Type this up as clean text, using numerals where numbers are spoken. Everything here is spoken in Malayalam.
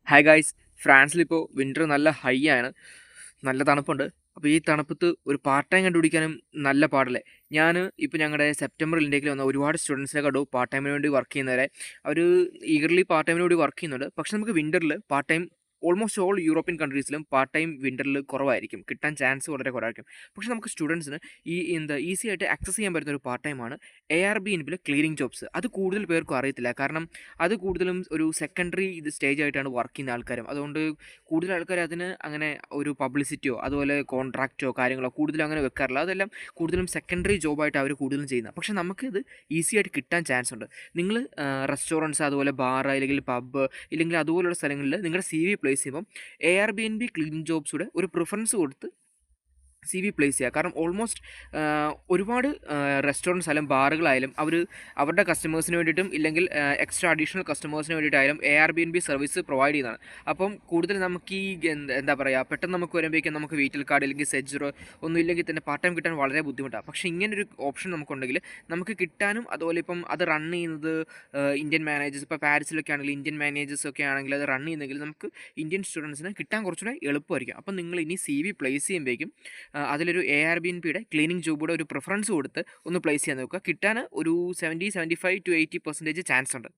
ഹായ് ഗായ്സ്, ഫ്രാൻസിലിപ്പോൾ വിൻ്റർ നല്ല ഹൈ ആണ്, നല്ല തണുപ്പുണ്ട്. അപ്പോൾ ഈ തണുപ്പത്ത് ഒരു പാർട്ട് ടൈം കണ്ടുപിടിക്കാനും നല്ല പാടല്ലേ. ഞാൻ ഇപ്പോൾ ഞങ്ങളുടെ സെപ്റ്റംബർ ഇൻടേക്കിൽ വന്ന ഒരുപാട് സ്റ്റുഡൻസിനെ കണ്ടു പാർട്ട് ടൈമിന് വേണ്ടി വർക്ക് ചെയ്യുന്നവരെ. അവർ ഈഗർലി പാർട്ട് ടൈമിന് വേണ്ടി വർക്ക് ചെയ്യുന്നുണ്ട്. പക്ഷേ നമുക്ക് വിൻ്ററിൽ part time almost all European കൺട്രീസിലും പാർട്ട് ടൈം വിൻ്ററിൽ കുറവായിരിക്കും, കിട്ടാൻ ചാൻസ് വളരെ കുറവായിരിക്കും. പക്ഷേ നമുക്ക് സ്റ്റുഡൻസിന് ഈസി ആയിട്ട് ആക്സസ് ചെയ്യാൻ പറ്റുന്ന ഒരു പാർട്ട് ടൈമാണ് ARBNBിൽ ക്ലീനിങ് ജോബ്സ്. അത് കൂടുതൽ പേർക്കും അറിയത്തില്ല, കാരണം അത് കൂടുതലും ഒരു സെക്കൻഡറി സ്റ്റേജ് ആയിട്ടാണ് വർക്ക് ചെയ്യുന്ന ആൾക്കാരും. അതുകൊണ്ട് കൂടുതൽ ആൾക്കാർ അതിന് അങ്ങനെ ഒരു പബ്ലിസിറ്റിയോ അതുപോലെ കോൺട്രാക്റ്റോ കാര്യങ്ങളോ കൂടുതലും അങ്ങനെ വെക്കാറില്ല. അതെല്ലാം കൂടുതലും സെക്കൻഡറി ജോബായിട്ട് അവർ കൂടുതലും ചെയ്യുന്നത്. പക്ഷേ നമുക്കിത് ഈസി ആയിട്ട് കിട്ടാൻ ചാൻസ് ഉണ്ട്. നിങ്ങൾ റെസ്റ്റോറൻറ്റ്സ്, അതുപോലെ ബാർ, അല്ലെങ്കിൽ പബ്ബ്, ഇല്ലെങ്കിൽ അതുപോലുള്ള സ്ഥലങ്ങളിൽ നിങ്ങളുടെ CV പ്ലേസ് ചെയ്യുമ്പം ARBNB ക്ലീനിങ് ജോബ്സിയുടെ ഒരു പ്രിഫറൻസ് കൊടുത്ത് CV പ്ലേസ് ചെയ്യുക. കാരണം ഓൾമോസ്റ്റ് ഒരുപാട് റെസ്റ്റോറൻറ്റ്സ് ആയാലും ബാറുകളായാലും അവരുടെ കസ്റ്റമേഴ്സിന് വേണ്ടിയിട്ടും ഇല്ലെങ്കിൽ എക്സ്ട്രാ അഡീഷണൽ കസ്റ്റമേഴ്സിന് വേണ്ടിയിട്ടായാലും ARBNB സർവീസ് പ്രൊവൈഡ് ചെയ്യുന്നതാണ്. അപ്പം കൂടുതൽ നമുക്ക് എന്താ പറയുക, പെട്ടെന്ന് നമുക്ക് വരുമ്പോഴേക്കും നമുക്ക് വീറ്റിൽ കാർഡ് അല്ലെങ്കിൽ സെജ്ജറോ ഒന്നും ഇല്ലെങ്കിൽ തന്നെ പാർട്ട് ടൈം കിട്ടാൻ വളരെ ബുദ്ധിമുട്ടാണ്. പക്ഷേ ഇങ്ങനൊരു ഓപ്ഷൻ നമുക്കുണ്ടെങ്കിൽ നമുക്ക് കിട്ടാനും, അതുപോലെ ഇപ്പം അത് റൺ ചെയ്യുന്നത് ഇന്ത്യൻ മാനേജേഴ്സ്, ഇപ്പോൾ പാരീസിലൊക്കെ ആണെങ്കിൽ ഇന്ത്യൻ മാനേജേഴ്സ് ഒക്കെ ആണെങ്കിൽ അത് റൺ ചെയ്യുന്നെങ്കിൽ നമുക്ക് ഇന്ത്യൻ സ്റ്റുഡൻസിന് കിട്ടാൻ കുറച്ചുകൂടെ എളുപ്പമായിരിക്കും. അപ്പം നിങ്ങൾ ഇനി CV പ്ലേസ് ചെയ്യുമ്പോഴേക്കും അതിലൊരു ARBNBയുടെ ക്ലീനിങ് ജോബൂടെ ഒരു പ്രിഫറൻസ് കൊടുത്ത് ഒന്ന് പ്ലേസ് ചെയ്യാൻ നോക്കുക. കിട്ടാൻ ഒരു 70-75 to 80% ചാൻസ് ഉണ്ട്.